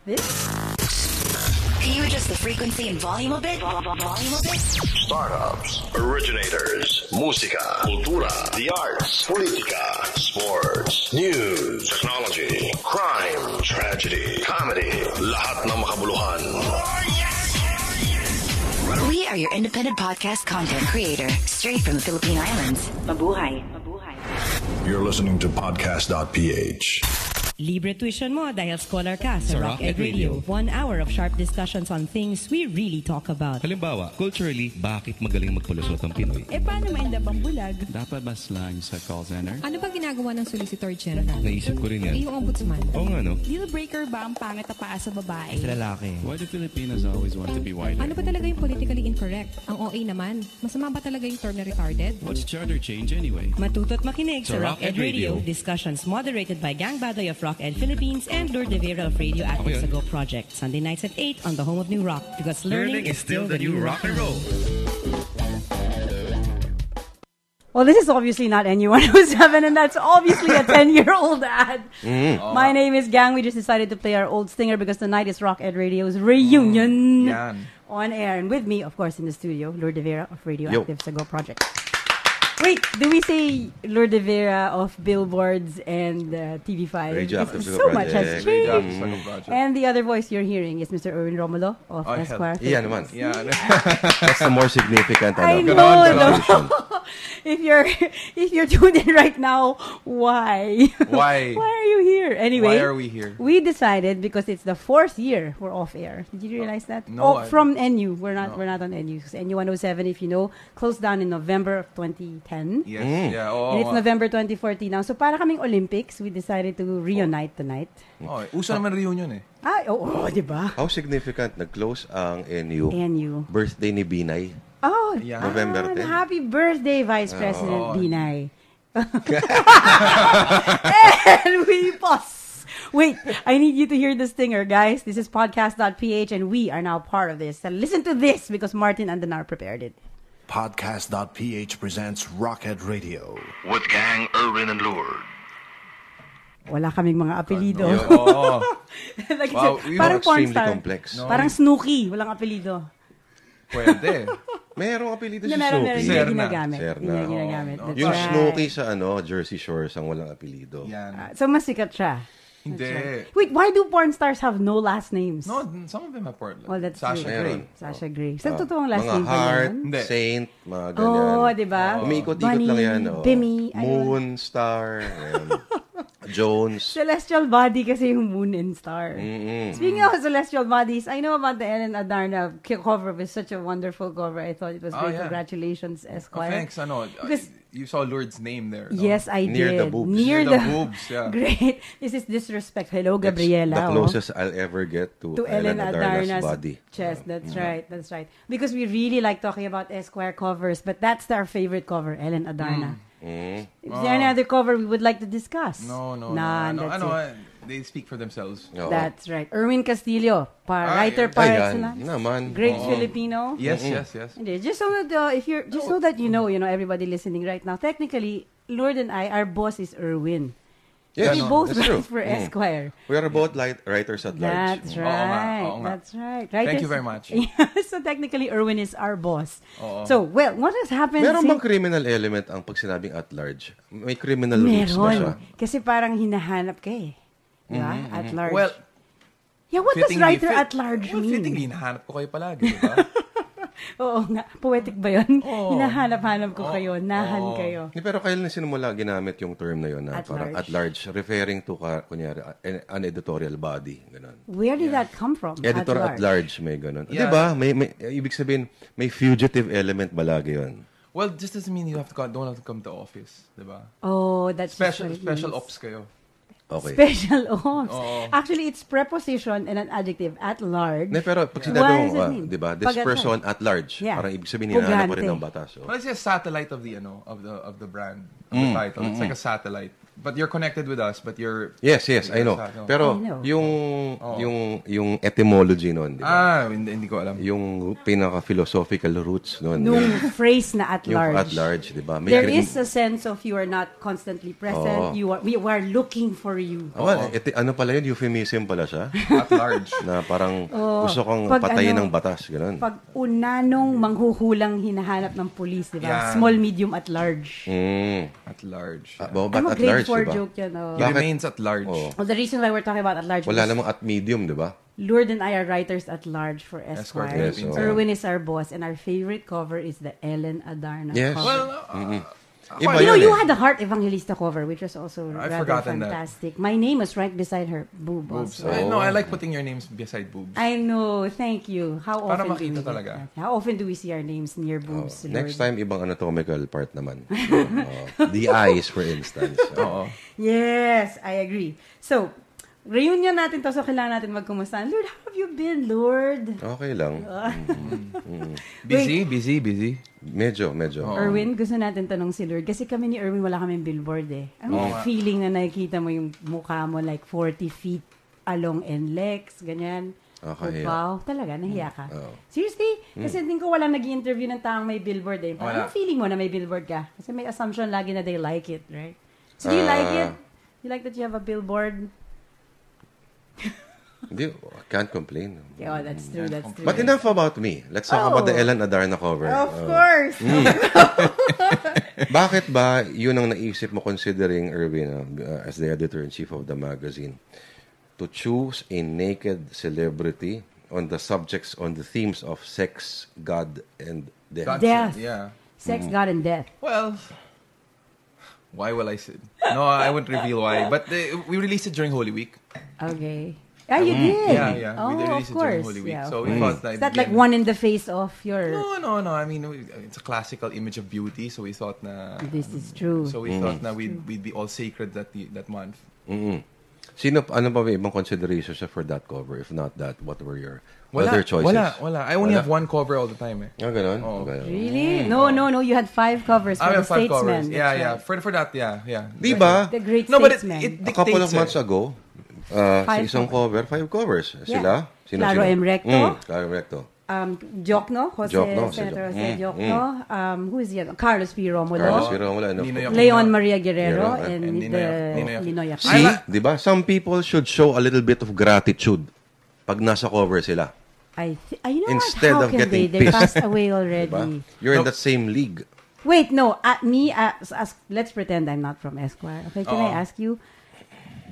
This? Can you adjust the frequency and volume a bit? Startups, originators, musika, kultura, the arts, politika, sports, news, technology, crime, tragedy, comedy, lahat ng makabuluhan. We are your independent podcast content creator, straight from the Philippine Islands. Mabuhay. You're listening to podcast.ph. Libre tuition mo dahil scholar ka sa Rock Ed Radio. 1 hour of sharp discussions on things we really talk about. Halimbawa, culturally, bakit magaling magpalusot ang Pinoy? Paano mainda bang bulag? Dapat ba lang sa call center? Ano ba ginagawa ng Solicitor General? Naisip ko rin yan. Yung ombudsman? Oo nga, no? Deal breaker ba ang pangit na paa sa babae? Sa lalaki. Why do Filipinos always want to be whiter? Ano ba talaga yung politically incorrect? Ang OA naman. Masama ba talaga yung term na retarded? What's charter change anyway? Matuto't makinig sa Rock Ed Radio. Radio. Discussions moderated by Gang Badoy of Rock Ed Philippines and Lourdes de Vera of Radioactive Sago Project. Sunday nights at 8 on the home of New Rock. Because learning is still the new rock and roll. Well, this is obviously not NU107, and that's obviously a 10-year-old ad. My name is Gang. We just decided to play our old stinger because tonight is Rock Ed Radio's reunion on air. And with me, of course, in the studio, Lourdes de Vera of Radioactive Sago Project. Wait, do we say Lourdes de Vera of Billboards and TV5? Radioactive so much has changed. Project. And the other voice you're hearing is Mr. Erwin Romulo of Esquire. Yeah, naman. That's the more significant. I know, no? If you're tuned in right now, why? Why? Why are you here? Anyway, Why are we here? We decided because it's the 4th year we're off air. Did you realize that? No, From NU. We're not on NU. NU 107, if you know, closed down in November of 2010. Yes. Yeah. And it's November 2014 now. So para kaming Olympics, we decided to reunite tonight. Uso naman reunion eh. Di ba? How significant nag-close ang NU? NU. Birthday ni Binay. Oh, Yeah. November 10. Happy birthday, Vice President Binay. And we pause. Wait, I need you to hear the stinger, guys. This is podcast.ph and we are now part of this. So listen to this because Martin Andanar prepared it. Podcast.ph presents Rockhead Radio. With Gang, Erwin, and Lourdes. Wala kaming mga apelido. Like, Wow, we parang were porn extremely star. complex. Parang Snooki, walang apelido. Pwede. Mayroong apelido si Meron, Snooki. hindi Serna. ginagamit. Serna. Hindi ginagamit. That's Yung right. Snooki sa Jersey Shores ang walang apelido. Yan. So, mas sikat siya. Hindi. Wait, why do porn stars have no last names? No, some of them have part. Well, that's Sasha true. Grey. Sasha Grey. Sa totoong last Mga name ba Heart, yan? Hindi. Saint, mga ganyan. Oh, di ba? Umiikot-ikot Bunny, lang yan. Bimmy, Moon, Star, Jones. Celestial Body kasi yung Moon and Star. Speaking of celestial bodies, I know about the Ellen Adarna cover. It was such a wonderful cover. I thought it was great. yeah. Congratulations, Esquire. Thanks. Because- You saw Lourdes' name there. No? Yes, I Near did. the boobs. Near The boobs, yeah. Great. This is disrespect. Hello, It's Gabriela. the closest I'll ever get to Ellen Adarna's Adarna's body. chest. That's right. That's right. Because we really like talking about Esquire covers, but that's our favorite cover, Ellen Adarna. Is there any other cover we would like to discuss? No. That's it. They speak for themselves. Oo. That's right. Erwin Castillo, writer par Ayan, excellence. naman. Great Filipino. Yes. Hindi, just so that so that you know everybody listening right now. Technically, Lourdes and I, our boss is Erwin. Yes, We both that's true. write for Esquire. We are both writers at large. That's right. Oo nga. That's right. Thank you very much. So technically, Erwin is our boss. Oo. So, well, what has happened? Meron bang criminal element ang pag sinabing at large? May criminal roots ba siya? Meron. Kasi parang hinahanap ka eh. Diba? At large. Well, yeah, what does fittingly, writer at large mean? Fittingly, hinahanap ko kayo palagi, di ba? Oo nga. Poetic ba yun? Oo. Hinahanap-hanap ko kayo. Nahan kayo. Pero kailan sinimula ginamit yung term na yun na At parang large. at large, referring to, kunyari, an editorial body. Ganun. Where did that come from? Editor at large, may ganun. Yeah. Diba? May, ibig sabihin, may fugitive element ba lagi yun? Well, this doesn't mean you don't have to come to office, di ba? Oh, that's Special just what it means. ops kayo. Okay. Special ops. Oo. Actually, it's preposition and an adjective at large. Pero pag What sinabi does it mo, mean? diba, this Pag at person large. at large, Yeah. parang ibig sabihin hinahanap pa rin Pugante. ng batas. Oh. Well, it's a satellite of the of the brand, of the title. It's like a satellite. But you're connected with us, but you're... Yes, I know. Pero yung etymology nun, di ba? Hindi ko alam. Yung pinaka-philosophical roots nun. Nung phrase na at large. Yung at large, di ba? There is a sense of you are not constantly present. We are looking for you. Ano pala yun? Euphemism pala siya? At large. Na parang gusto kong patayin ng batas. Ganun. Pag unanong manghuhulang hinahanap ng police, di ba? Small, medium, at large. At large. But at large, grade 4 diba? joke yan. He remains at large. Well, the reason why we're talking about at large. Wala namang at medium, di ba? Lourdes and I are writers at large for Esquire. Yes, Erwin is our boss, and our favorite cover is the Ellen Adarna cover. Well, you had the Heart Evangelista cover, which was also rather fantastic. That. My name was right beside her boobs. No, I like putting your names beside boobs. I know, thank you. How often do we do that? How often do we see our names near boobs? Next time, ibang anatomical part naman. The eyes, for instance. Yes, I agree. So, reunion natin to, so kailangan natin magkumusta. Lord, how have you been, Lord? Okay lang. Busy? Medyo. Erwin, gusto natin tanong si Lord. Kasi kami ni Erwin, wala kaming billboard eh. Anong feeling na nakikita mo yung mukha mo like 40 feet along and legs, ganyan? Wow, talaga, nahiya ka. Seriously? Kasi din ko walang nag-i-interview ng taong may billboard eh. Anong feeling mo na may billboard ka? Kasi may assumption lagi na they like it, right? So, do you like it? You like that you have a billboard? I can't complain. Yeah, that's true. But enough about me. Let's talk about the Ellen Adarna cover. Of course. Bakit ba yun ang naisip mo considering, Erwin, as the editor-in-chief of the magazine, to choose a naked celebrity on the themes of sex, God, and death? Death. Yeah. Sex, God, and death. Well... Why will I say? No, I won't reveal why. But we released it during Holy Week. Okay. You did? Yeah. We released it during Holy Week. So we thought that... Is that like one in the face of your... No. I mean, it's a classical image of beauty. So we thought na... This is true. So we thought na we'd be all sacred that month. Ano ba ibang considerations for that cover? If not that, what were your other choices? Wala. I only have one cover all the time eh. Ganun? Really? No. You had 5 covers for the Statesman. Yeah. For that, yeah. Diba? The Great Statesman. Statesman. A couple of months ago, sa isang cover, 5 covers. Sila? Claro M. Recto. Claro M. Recto. Diokno, Senator Jose Diokno. Who is the other? Carlos P. Romulo. Leon Maria Guerrero. And Ninoy Aquino. See, diba? Some people should show a little bit of gratitude pag nasa cover sila. You know instead what? How of can getting they pissed. passed away already. Diba? You're in that same league. Wait, no. Let's pretend I'm not from Esquire. Okay, can I ask you?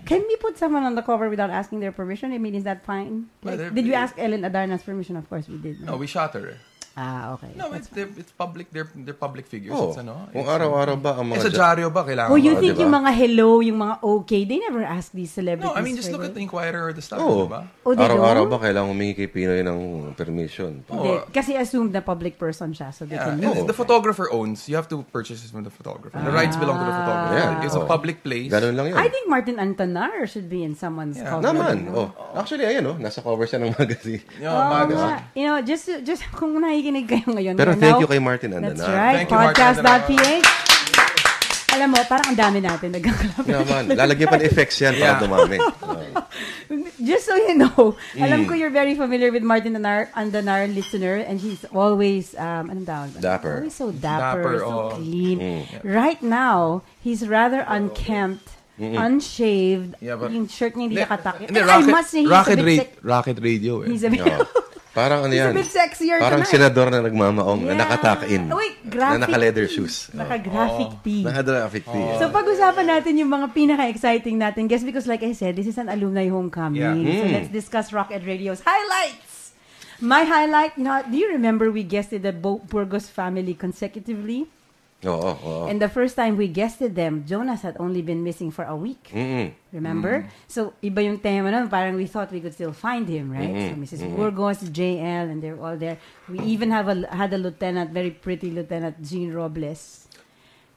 Can we put someone on the cover without asking their permission? I mean, is that fine? Did you ask Ellen Adarna's permission? Of course we did. No, we shot her. Okay. No, it's public. They're public figures. It's kung araw-araw ba ang mga... Sa dyaryo ba kailangan? You think yung mga hello, yung mga okay, they never ask these celebrities. No, I mean, just look at the Inquirer or the stuff, diba? Araw-araw ba kailangan humingi kay Pinoy ng permission? Kasi assumed na public person siya, so they can use. The photographer owns. You have to purchase it from the photographer. The rights belong to the photographer. Yeah. It's a public place. Ganun lang yun. I think Martin Antanar should be in someone's cover. Naman. Actually, ayan, nasa cover siya ng magazine. Just kung nakikinig kayo ngayon. Pero thank you kay Martin Antanar. That's right. Podcast.ph. Alam mo, parang ang dami natin nagkakalapit. Naman. Lalagyan pa ng effects yan para dumami. Just so you know, alam ko you're very familiar with Martin Antanar, listener, and he's always, dapper. Always so dapper, so clean. Right now, he's rather unkempt, unshaved, yung shirt niya hindi nakatakip. I must say, Rocket Radio. He's a bit... Parang He's a bit sexier parang tonight. senador na nagmamaong na nakatakain. Na naka-leather shoes. Naka-graphic tee. Naka-graphic tee. So pag-usapan natin yung mga pinaka-exciting natin guests because like I said, this is an alumni homecoming. So let's discuss Rock Ed Radio's highlights. My highlight, do you remember we guested the Burgos family consecutively? And the first time we guested them, Jonas had only been missing for a week. Remember? So, iba yung tema nun. Parang we thought we could still find him, right? So, Mrs. Burgos, JL, and they're all there. We even had a lieutenant, very pretty lieutenant, Jean Robles,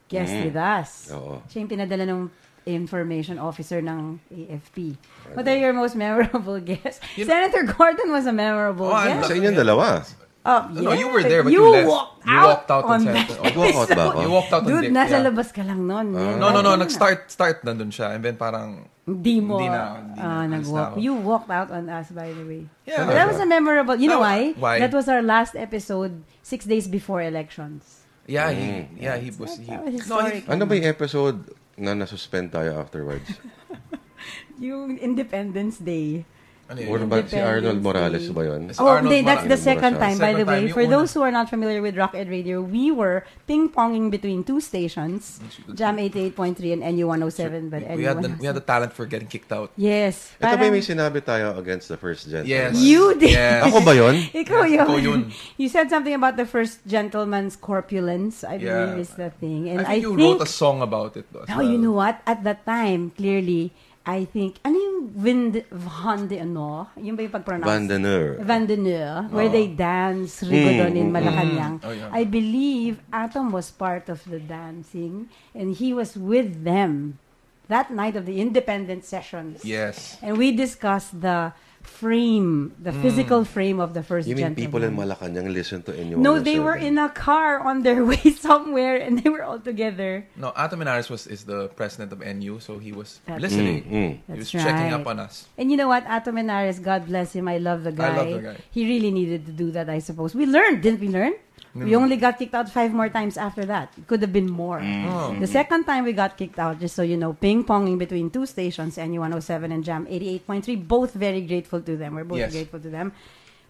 guest with us. Siya yung pinadala ng information officer ng AFP. What are your most memorable guests? Senator Gordon was a memorable guest. Sa inyong dalawa. Oh, No, you were there, but you you left. walked You out walked out on set. that Walked out ba ako? You walked out on Dude, Dick. nasa Yeah. labas ka lang nun. No. Nag-start nandun siya. And then parang... Hindi mo. Hindi na. Nag-walk. You walked out on us, by the way. Yeah. But that was a memorable... You know why? Why? That was our last episode 6 days before elections. Yeah, he was... That was historic. Ano ba yung episode na nasuspend tayo afterwards? Yung Independence Day. Ano Or ba si Arnold Morales ba yun? Hindi, that's the second time, by the way. Second time, For yung those who are not familiar with Rock Ed Radio, we were ping-ponging between two stations, Jam 88.3 and NU 107. But we had the talent for getting kicked out. Yes. Ito ba may sinabi tayo against the first gentleman? Yes. You did. Yes. Ako ba yun? Ikaw Yes, ikaw yun. yun. You said something about the first gentleman's corpulence, I believe is the thing. And I think you wrote a song about it. As now, you know what? At that time, clearly, I think, ano yung Van de ano? Yung ba yung pag-pronounce? Van denEur, where they dance Rigodon in Malacanang. Oh, yeah. I believe Atom was part of the dancing, and he was with them that night of the independent sessions. Yes. And we discussed the frame, the physical frame of the first You mean gentleman. people in Malacanang listen to NU 107? No, they were in a car on their way somewhere, and they were all together. No, Ato Menares is the president of NU, so he was listening. He was That's checking right. up on us. And you know what? Ato Menares, God bless him. I love the guy. I love the guy. He really needed to do that, I suppose. We learned, didn't we learn? We only got kicked out 5 more times after that. It could have been more. The second time we got kicked out, just so you know, ping-ponging between two stations, NU 107 and Jam 88.3, both very grateful to them. We're both grateful to them.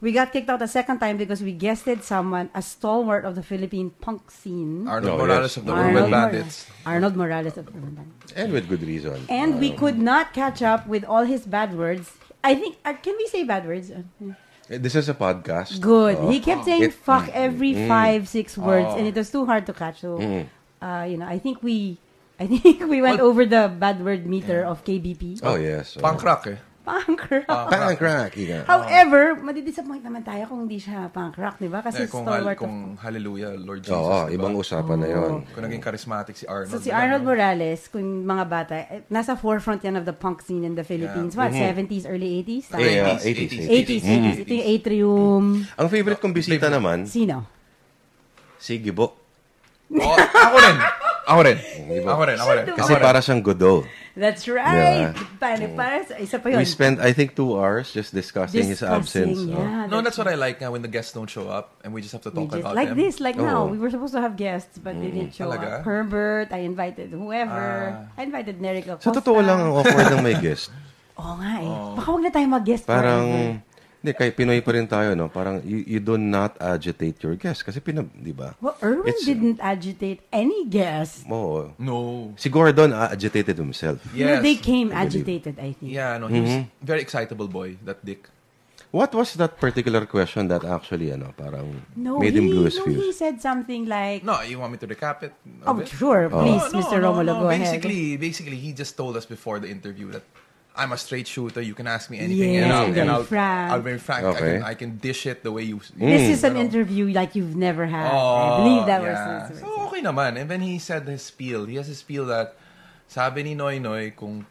We got kicked out a second time because we guested someone, a stalwart of the Philippine punk scene. Arnold Morales of the Urban Bandits. Arnold Morales of the Urban Bandits. And with good reason. And we could not catch up with all his bad words. I think, can we say bad words? This is a podcast. Good. He kept saying fuck every 5-6 words, and it was too hard to catch. So, I think we went over the bad word meter of KBP. Oh, yes. Punk rock Punk rock. Punk rock. Yeah. However, madidisappoint naman tayo kung hindi siya punk rock, di ba? Kasi stalwart kung hallelujah, Lord Jesus. Oo, ibang usapan na yun. Kung naging charismatic si Arnold. So si Arnold Morales, kung mga bata, nasa forefront yan of the punk scene in the Philippines. What, 70s, early 80s? 80s. Ito yung Atrium. Ang favorite kong bisita naman, Sino? si Gibo. Ako rin. Kasi para siyang Godot. That's right. Yeah. Para isa pa yun. We spent, I think, 2 hours just discussing his absence. Yeah, No, that's what I like when the guests don't show up and we just have to talk about like them. this, like now. We were supposed to have guests, but they didn't show Talaga? up. Herbert, I invited whoever. I invited Nerica Costa. Sa totoo lang, ang awkward ng may guest. Oo nga eh. Baka huwag na tayo mag-guest. Parang, hindi, kay Pinoy pa rin tayo, no? Parang, you do not agitate your guest. Kasi di ba? Well, Erwin didn't agitate any guest. Oo. No. Si Gordon agitated himself. No, Yes. they came agitated, I think. Yeah, no, he was very excitable boy, that Dick. What was that particular question that actually, parang made him blue his he fuse? said something like... No, you want me to recap it? Oh, sure. Please, Mr. Romulo, go ahead. Basically, he just told us before the interview that I'm a straight shooter. You can ask me anything, Yes, and very frank. I'll be frank. Okay. I can dish it the way you. This is an interview like you've never had. I believe that was... So, okay naman. And then he said his spiel. He has his spiel that sabi ni Noy Noy, kung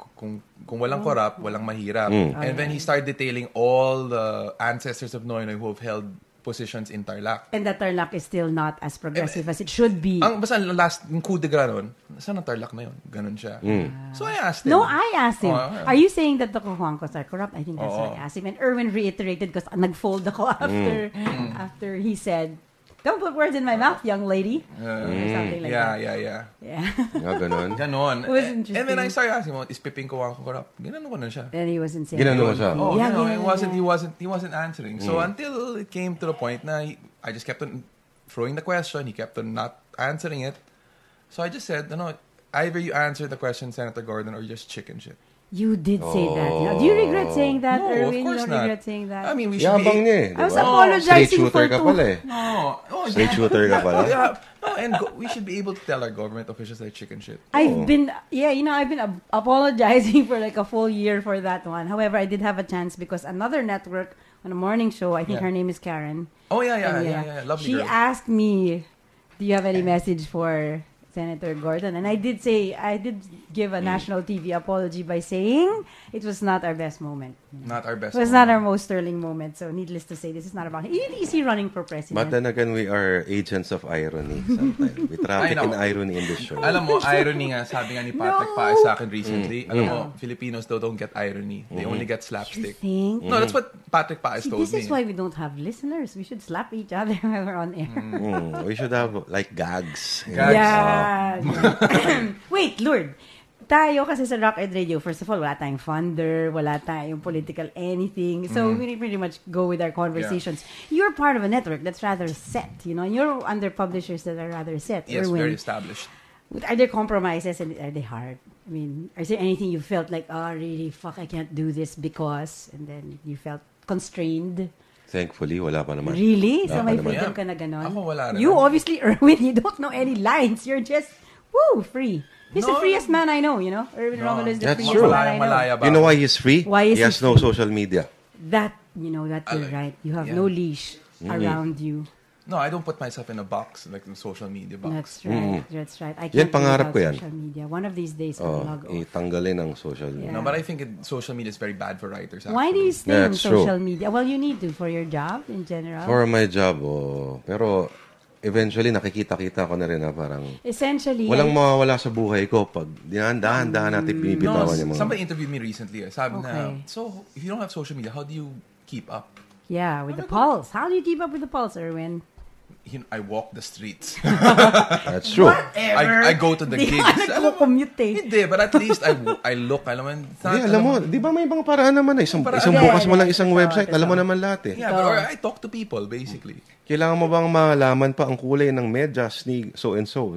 walang corrupt, walang mahirap. And then he started detailing all the ancestors of Noy Noy who have held positions in Tarlac. And that Tarlac is still not as progressive as it should be. Basta yung coup de grace nun, saan ang Tarlac na yun? Ganun siya. So I asked him. No, I asked him. Are you saying that the Cojuangcos are corrupt? I think that's what I asked him. And Erwin reiterated because nag-fold ako after he said, don't put words in my mouth, young lady. Or something like that. Yeah. Ganon. It was interesting. And then I started asking him, is Piping Cojuangco corrupt? Ginano ko na siya. And he wasn't saying Ginano siya. He wasn't answering. So until it came to the point na I just kept on throwing the question, he kept on not answering it. So I just said, either you answer the question, Senator Gordon, or just chicken shit. You did say that. Do you regret saying that, No, Erwin? of course You don't not. regret saying that? I mean, we should Yabang niya eh. I was diba? apologizing Straight shooter for ka pala eh. No. Straight shooter ka pala. We should be able to tell our government officials that chicken shit. I've been apologizing for like a full year for that one. However, I did have a chance because another network on a morning show, I think her name is Karen. Oh, yeah. Lovely She girl. asked me, do you have any message for Senator Gordon? And I did give a national TV apology by saying it was not our best moment. Not our best. It was not our most sterling moment. So needless to say, this is not about him. Is he running for president? But then again, we are agents of irony sometimes. We traffic in irony in this show. Alam mo, irony nga, sabi nga ni Patrick Paes sa akin recently, alam mo, Filipinos don't get irony. They only get slapstick. You think? No, that's what Patrick Paes told me. This is why we don't have listeners. We should slap each other while we're on air. We should have like gags. Yeah. Wait, Lord. Tayo kasi sa Rock Ed Radio, first of all, wala tayong funder, wala tayong political anything. So we pretty much go with our conversations. Yeah. You're part of a network that's rather set, you know, and you're under publishers that are rather set. Yes, very established. Are there compromises and are they hard? I mean, is there anything you felt like, oh, really, fuck, I can't do this because, and then you felt constrained? Thankfully, wala pa naman. Really? So may freedom ka na ganon? Ako wala rin. You obviously, Erwin, you don't know any lines. You're just, free. He's the freest man I know, you know? Erwin Romulo is the freest man I know. You know why he's free? Why is he has no social media. That, you know, that you're right. You have no leash around you. No, I don't put myself in a box, like the social media box. That's right. That's right. I can't pangarap ko yan. Social media. One of these days, I'll log off. Itanggalin ang social media. No, but I think social media is very bad for writers. Actually. Why do you stay on social media? Well, you need to for your job in general. For my job, pero eventually, nakikita-kita ko na rin na parang essentially, walang mawawala sa buhay ko pag dahan-dahan natin binibitawan yung mga... Somebody interviewed me recently. Sabi na, so, if you don't have social media, how do you keep up? Yeah, with the pulse. How do you keep up with the pulse, Erwin? I walk the streets. That's true. I go to the gigs. Hindi, but at least I look. Alam mo, di ba may mga paraan naman na isang bukas mo lang isang website, alam mo naman lahat eh. Yeah, or I talk to people, basically. Kailangan mo bang malaman pa ang kulay ng medyas ni so-and-so?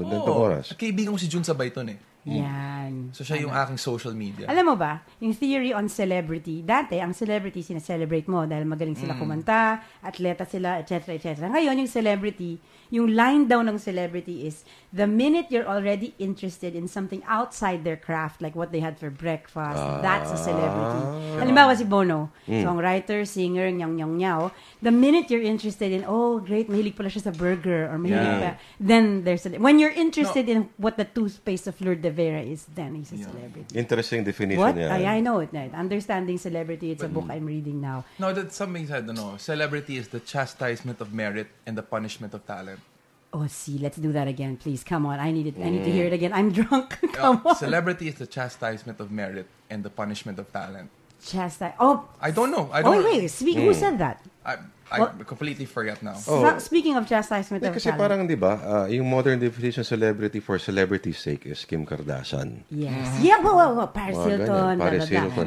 Kaibigan ko si Jun Sabayton eh. Yan. So, siya yung aking social media. Alam mo ba, yung theory on celebrity, dati, ang celebrity sinaselebrate mo dahil magaling sila kumanta, atleta sila, etc., etc. Ngayon, yung celebrity, yung line down ng celebrity is, the minute you're already interested in something outside their craft, like what they had for breakfast, that's a celebrity. Halimbawa si Bono, songwriter, singer, nyang-nyang-nyaw, the minute you're interested in, oh, great, mahilig pala siya sa burger, or mahilig pa, then there's when you're interested in what the toothpaste of Lourdes Vera is, then he's a celebrity. Interesting definition. What? I know it. Understanding celebrity, it's a book I'm reading now. No, that something said, celebrity is the chastisement of merit and the punishment of talent. Oh, see, let's do that again, please. Come on, I need it. I need to hear it again. I'm drunk. Come on. Celebrity is the chastisement of merit and the punishment of talent. I don't know. Wait. Who said that? I completely forget now. Speaking of chastisement of kasi talent. parang, di ba, yung modern definition of celebrity for celebrity's sake is Kim Kardashian. Yes. Yeah, well, Paris Hilton.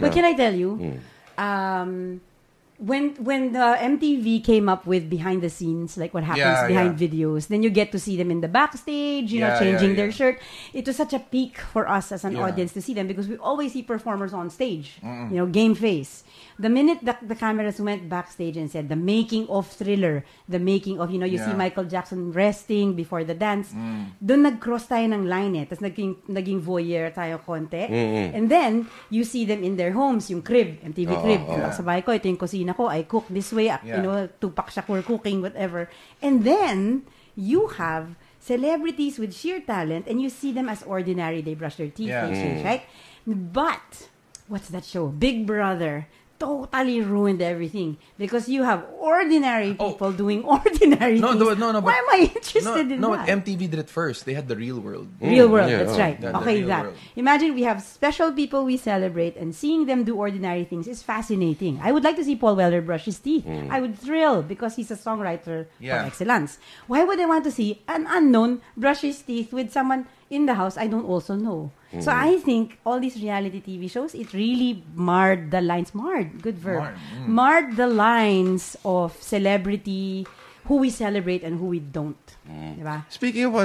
But can I tell you, when the MTV came up with behind the scenes, like what happens behind videos, then you get to see them in the backstage, changing their shirt. It was such a peak for us as an audience to see them because we always see performers on stage, game face. The minute the cameras went backstage and said the making of Thriller, the making of, you see Michael Jackson resting before the dance, doon nag-cross tayo ng line eh. Tapos naging voyeur tayo konti. And then, you see them in their homes, yung crib, MTV crib. Sa bahay ko, ito yung kusina ko, I cook this way, Tupac Shakur cooking, whatever. And then, you have celebrities with sheer talent and you see them as ordinary. They brush their teeth, right? But, what's that show? Big Brother totally ruined everything because you have ordinary people doing ordinary things. No. Why am I interested in that? No, MTV did it first. They had the Real World. Real World, that's right. Okay, that. Imagine we have special people we celebrate and seeing them do ordinary things is fascinating. I would like to see Paul Weller brush his teeth. I would thrill because he's a songwriter par excellence. Why would I want to see an unknown brush his teeth with someone in the house I don't also know? So I think all these reality TV shows, it really marred the lines. Good verb. Marred the lines of celebrity, who we celebrate and who we don't. Diba? Speaking of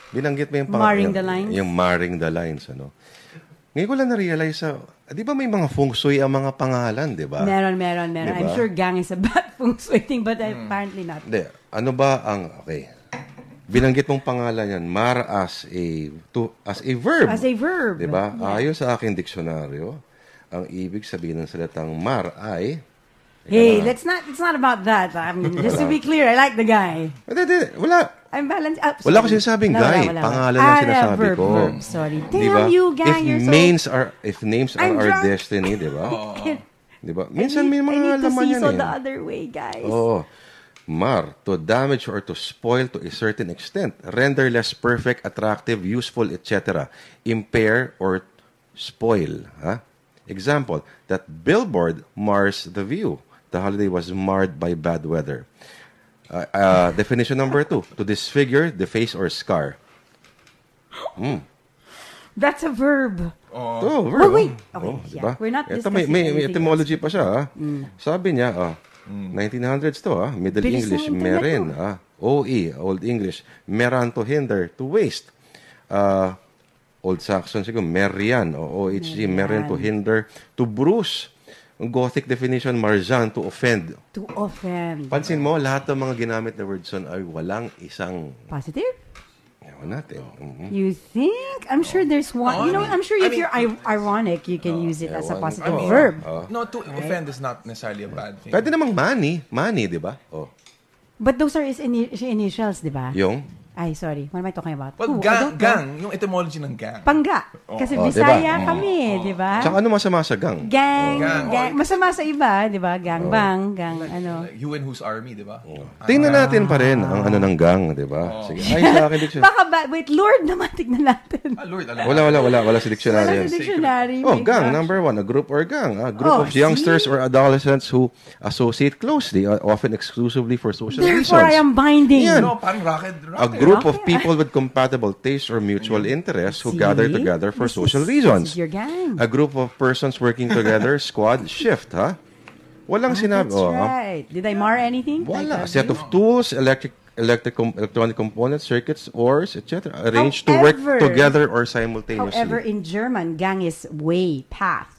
binanggit mo yung marring the lines. Yung marring the lines, Ngayon ko lang na-realize di ba may mga feng shui ang mga pangalan, di ba? Meron. Diba? I'm sure gang is a bad feng shui thing, but apparently not. Hindi. Ano ba ang, binanggit mong pangalan yan, mar as a verb. As a verb. Diba? Ayon sa aking diksyonaryo, ang ibig sabihin ng salitang mar ay... Hey, it's not about that. Just to be clear, I like the guy. Wala. I'm balanced. Wala ko sinasabing guy. Pangalan lang sinasabi ko. Sorry. Damn you, gang. If names are our destiny, diba? Diba? Minsan may I mga need to laman see yan so eh. the other way, guys. Oo. Mar, to damage or to spoil to a certain extent, render less perfect, attractive, useful, etc. Impair or spoil. Ha? Example, that billboard mars the view. The holiday was marred by bad weather. Definition number 2, to disfigure, deface, or scar. That's a verb. Verb. Wait. Okay, diba? We're not Ito, discussing may anything etymology pa siya. Ha? Sabi niya, 1900s to, Middle Bilis English, ng internet merin. mo. OE, Old English, meran to hinder, to waste. Old Saxon siguro, merian, o OHG, merin to hinder, to bruise. Ang Gothic definition, marjan, to offend. To offend. Pansin mo, lahat ng mga ginamit na words son ay walang isang... Positive? Ewan natin. You think? I'm sure there's one. You know, I'm sure if you're ironic, you can use it as a positive verb. No, to offend is not necessarily a bad thing. Pwede namang money, di ba? But those are his initials, di ba? Yung? Ay, sorry. What am I talking about? Well, gang. Yung etymology ng gang. Pangga. Kasi Bisaya kami, di ba? Tsaka ano masama sa gang? Gang. Masama sa iba, di ba? Gang bang, gang ano. Like, you and whose army, di ba? Tingnan natin pa rin ang ano ng gang, di ba? Sige. Ay, sa akin dictionary. Baka ba, wait, Lord naman, tignan natin. Lord, alam. Wala sa dictionary. Wala sa dictionary. Gang, number 1, a group or gang. A group of youngsters or adolescents who associate closely, often exclusively for social reasons. Therefore, I am binding. No, parang rocket. A group of people with compatible tastes or mutual interests who gather together for social reasons. This is your gang. A group of persons working together, squad, shift, ha? Walang sinabi. That's right. Did I mar anything? Wala. A set of tools, electronic components, circuits, ors, etc. Arranged to work together or simultaneously. However, in German, gang is way, path.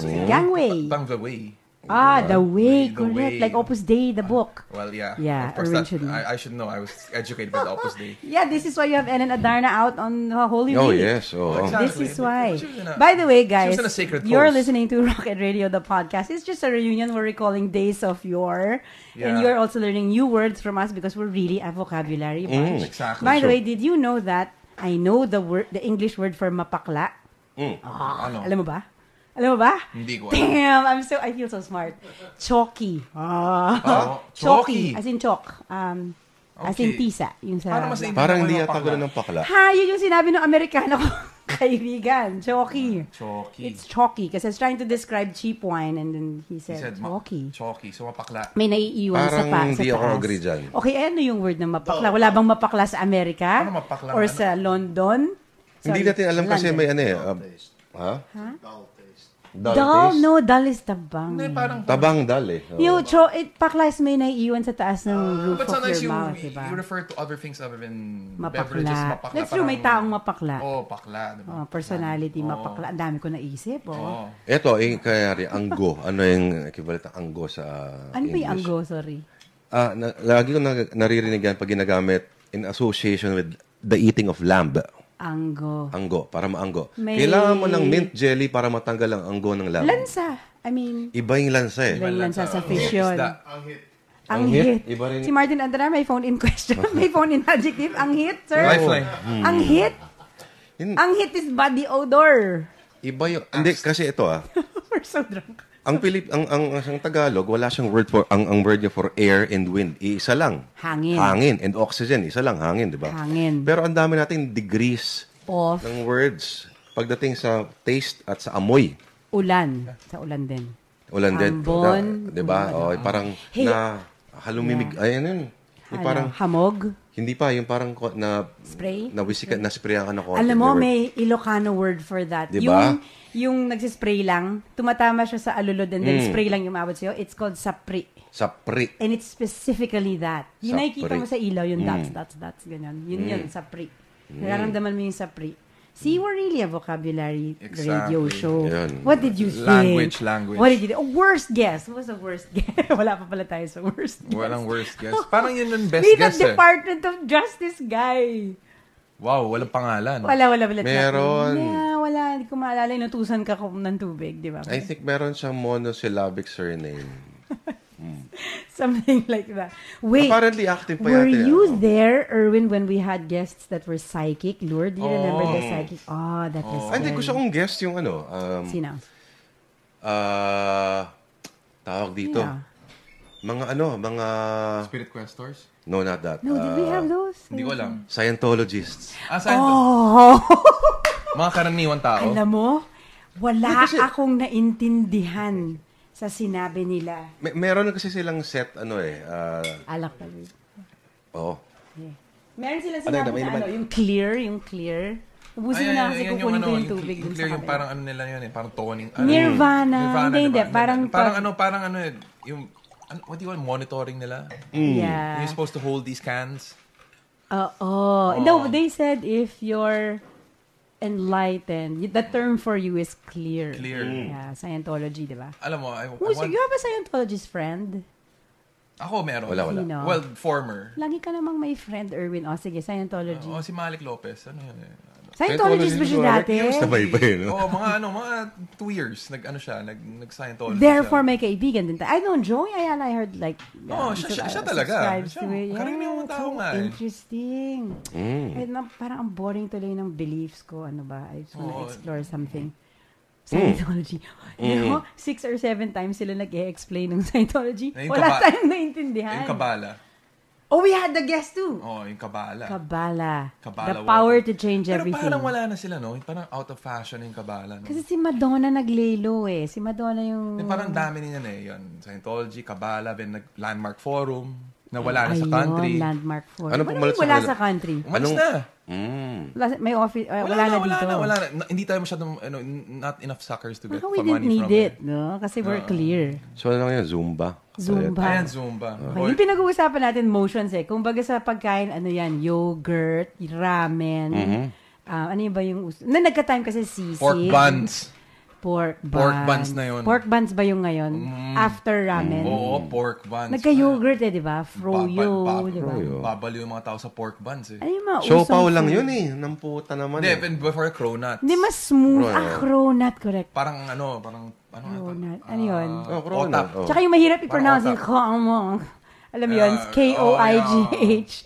Gangway. Bang the way. The way, correct. Way. Like Opus Dei, the book. Well, yeah. Yeah, of course, originally. I should know. I was educated by the Opus Dei. Yeah, this is why you have Ellen Adarna out on Holy Week. Oh, yes. Exactly. This is why. She was in a- By the way, she guys, was in a sacred you're pose. listening to Rocket Radio, the podcast. It's just a reunion. We're recalling days of yore. Yeah. And you're also learning new words from us because we're really a vocabulary bunch. Exactly. By the way, did you know that I know the English word for mapakla? Ano? Alam mo ba? Hindi ko alam. Damn, I feel so smart. Chalky. Chalky. As in chalk. As in tisa. Yung sa... Parang hindi yata ko ng pakla. Yun yung sinabi ng Amerikano ko. Kaibigan. Chalky. It's chalky. Kasi I was trying to describe cheap wine and then he said chalky. Chalky. So, mapakla. May naiiwan Parang sa hindi taas. ako agree dyan. Okay, ano yung word ng mapakla? Wala bang mapakla sa Amerika? Ano mapakla? Or sa London? Hindi natin alam kasi may ano eh. Dull taste? No, dull is tabang. Hindi, parang... Tabang dal eh. Yung pakla is may naiiwan sa taas ng roof But of sometimes your mouth, diba? you refer to other things other than Mapakla. beverages. Mapakla. That's true, may taong mapakla. Pakla. Diba? Personality, mapakla. Ang dami ko naisip, Ito, kaya anggo. Ano yung equivalent ng anggo sa Ano ba English? yung anggo? Sorry. Lagi ko naririnig yan pag ginagamit in association with the eating of lamb. Anggo. Anggo, para maanggo. May- Kailangan mo ng mint jelly para matanggal ang anggo ng lamb. Lansa. I mean, Iba yung lansa eh. iba yung lansa sa fish yun. Ang hit. hit. Iba rin. Si Martin Andra may phone-in question. May phone-in adjective. Ang hit, sir. Lifeline. Ang hit. Ang hit is body odor. Iba yung... Hindi, kasi ito We're so drunk. ang Tagalog, wala siyang word for... Ang word niya for air and wind, isa lang. Hangin. Hangin. And oxygen, isa lang. Hangin, di ba? Hangin. Pero ang dami nating degrees Off. ng words pagdating sa taste at sa amoy. Ulan. Sa ulan din. Ulan din. Ambon. Di ba? Parang Hey. na halumimig. Ayan yun. Yung parang... Hamog. Hindi pa, yung parang na... Spray? Nasprayan ka na konti. Alam mo, may Ilocano word for that. Diba? Yung nagsispray lang, tumatama siya sa alulod and then spray lang yung umabot sa'yo. It's called sapri. Sapri. And it's specifically that. Yung Sapri. nakikita mo sa ilaw, yung dots, ganyan. Yun, sapri. Nararamdaman mo yung sapri. See, we're really a vocabulary radio show. Yan. What did you think? Language. What did you think? Worst guess. What was the worst guess? Wala pa pala tayo sa worst guess. Walang worst guess. Parang yun yung best May guess Department of Justice guy. Wow, walang pangalan. Wala. Meron. Yeah, wala. Hindi ko maalala. Inutusan ka ko ng tubig, di ba? I think meron siyang monosyllabic surname. Something like that. Wait. Apparently active pa were yata. you there, Erwin, when we had guests that were psychic? Lord, do you remember the psychic? Oh, that was Hindi, gusto kong guest yung ano. Sino? tawag dito. Yeah. Mga Spirit Questors? No, not that. No, did we have those? Hindi ko alam. Scientologists. Mga karaniwang tao. Alam mo, wala akong naintindihan sa sinabi nila. Meron kasi silang set, Alak pala. Oo. Yeah. Meron silang sinabi yung clear. Ubusin mo na kasi kukunin ko yung tubig dun sa clear, yung kanila. parang ano nila yun parang toning. Nirvana. Hindi. Parang yung, what do you call monitoring nila? Yeah. You're supposed to hold these cans. No, they said if you're enlightened, the term for you is clear. Yeah, Scientology, di ba? Alam mo, you have a Scientologist friend? Ako meron. Wala. Sino? Well, former. Lagi ka namang may friend, Erwin. Sige, Scientology. Si Malik Lopez. Ano yun? Scientologist ba siya dati? Sabay-bay, no? Mga 2 years. Nag-Scientology Therefore, may kaibigan din. I know, Joey Ayala, I heard like... siya talaga. Karamihan mga tao nga. Interesting. Parang ang boring tuloy ng beliefs ko. Ano ba? I just wanna explore something. Scientology. You know, 6 or 7 times sila nag-e-explain ng Scientology. Wala tayong naintindihan. Yung Kabbalah. We had the guest too. Yung Kabbalah. Kabbalah. The power to change everything. Pero parang wala na sila, no? Parang out of fashion yung Kabbalah. No? Kasi si Madonna naglelo Si Madonna yung... Parang dami niyan Yun. Scientology, Kabbalah, then Landmark Forum, na wala na sa country. Landmark Forum. Ano wala sa country? Umalis na. May office, wala na dito. Wala na. Hindi tayo masyadong, not enough suckers to get we didn't need it, no? Kasi we're clear. So, ano lang yan? Zumba. Ayan, Zumba. Okay. Yung pinag-uusapan natin, motions Kung baga sa pagkain, yogurt, ramen, ano yun ba yung... nagka-time kasi sisig. Pork buns. Pork buns na yun. Pork buns ba yung ngayon? After ramen? Oo, pork buns. Nagka-yogurt di ba? Froyo, di ba? Babaliw yung mga tao sa pork buns Ano yung mga Siopaw lang yun Namputa naman Hindi, before cronut. Hindi, mas smooth. Cronut, correct. Parang cronut. Ano yun? Cronut. Tsaka yung mahirap i-pronounce yung alam mo yun? K-O-I-G-H-A-M-M-I.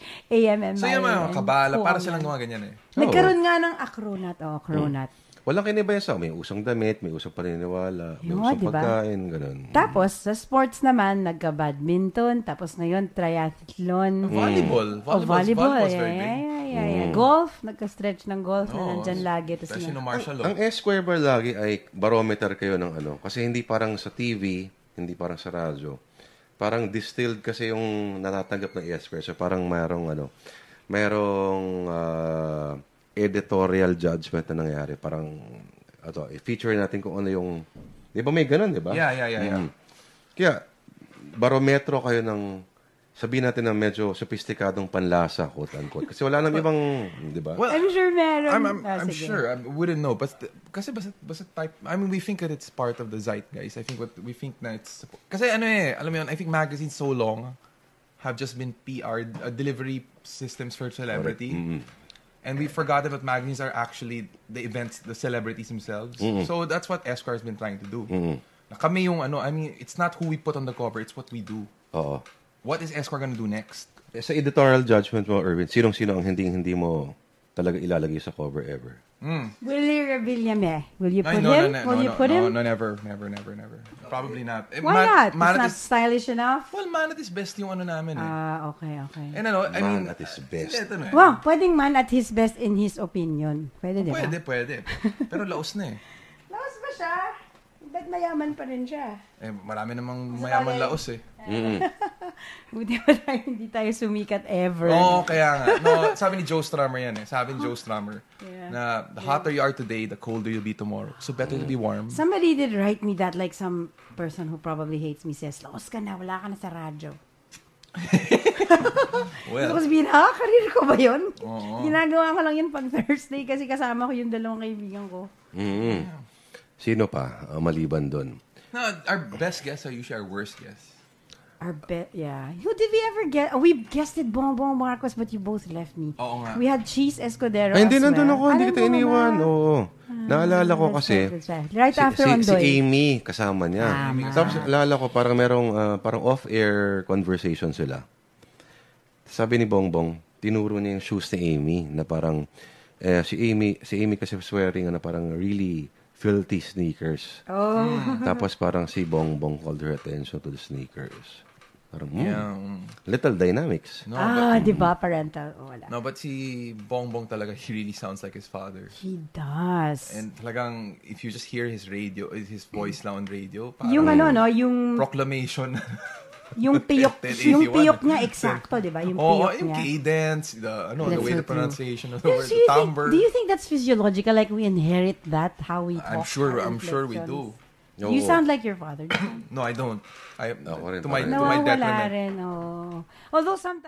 So yung mga Kabbalah, para silang mga ganyan Nagkaroon nga ng cronut. Cronut. Walang kinibaya sa may usang damit, may usang paniniwala, may usang pagkain, ganun. Tapos, sa sports naman, nagka-badminton, tapos ngayon, triathlon. Volleyball. Volleyball is very big. Golf, nagka-stretch ng golf na nandyan lagi. Especially no martial law. Ang S-Square Bar lagi ay barometer kayo ng kasi hindi parang sa TV, hindi parang sa radyo. Parang distilled kasi yung natatanggap ng S-Square. So parang mayroong editorial judgment na nangyari. Parang, i-feature natin kung ano yung... Di ba may ganun, di ba? Yeah. Kaya, barometro kayo ng... Sabihin natin na medyo sophisticadong panlasa, quote-unquote. Kasi wala nang ibang... Di ba? Well, I'm sure meron. I'm sure. I wouldn't know. Kasi basta type... I mean, we think that it's part of the zeitgeist. I think we think na it's... Kasi alam mo yun, I think magazines so long have just been PR'd, delivery systems for celebrity. And we forgot that magazines are actually the events, the celebrities themselves. So that's what Esquire has been trying to do. Na kami yung I mean, it's not who we put on the cover, it's what we do. Oo. What is Esquire gonna do next? Sa editorial judgment mo, Erwin, sinong-sino ang hindi mo talaga ilalagay sa cover ever? Willie Revillame. Will you put him? Will you put him? No, never. Probably not. Why not? It's not stylish enough? Well, man at his best yung namin okay. And I mean... Man at his best. Wow, pwedeng man at his best in his opinion. Pwede, di ba? Pwede. Pero laos na Laos ba siya? Ba't mayaman pa rin siya? Marami namang mayaman laos Buti pa hindi tayo sumikat ever. Kaya nga. No, sabi ni Joe Strummer yan Sabi ni Joe Strummer na the hotter you are today, the colder you'll be tomorrow. So better to be warm. Somebody did write me that, like some person who probably hates me says, laos ka na, wala ka na sa radyo. Well, so, sabihin, karir ko ba yun? Ginagawa ko lang yun pag Thursday kasi kasama ko yung dalawang kaibigan ko. Sino pa maliban doon? No, our best guests are usually our worst guests. Who did we ever get? We guested Bongbong Marcos, but you both left me. Oo nga. We had Cheese Escudero hindi as well. nandun ako, hindi kita iniwan. Oo. Naalala ko kasi, right after si Amy, kasama niya. Tapos naalala ko, parang merong parang off-air conversation sila. Sabi ni Bongbong, tinuro niya yung shoes ni Amy, na parang, si Amy kasi swearing na parang really filthy sneakers. Oh. Tapos parang si Bongbong called her attention to the sneakers. Parang, little dynamics. No, di ba? Parental. Wala. No, but si Bongbong talaga, he really sounds like his father. He does. And talagang, if you just hear his voice lang on radio, parang yung yung proclamation. yung piyok niya eksakto, di ba? Yung piyok yung niya. cadence, the way the pronunciation of the word, the timbre. Do you think that's physiological? Like we inherit that, how we talk? I'm sure we do. No. You sound like your father. No, I don't. To my wala detriment. rin, Although sometimes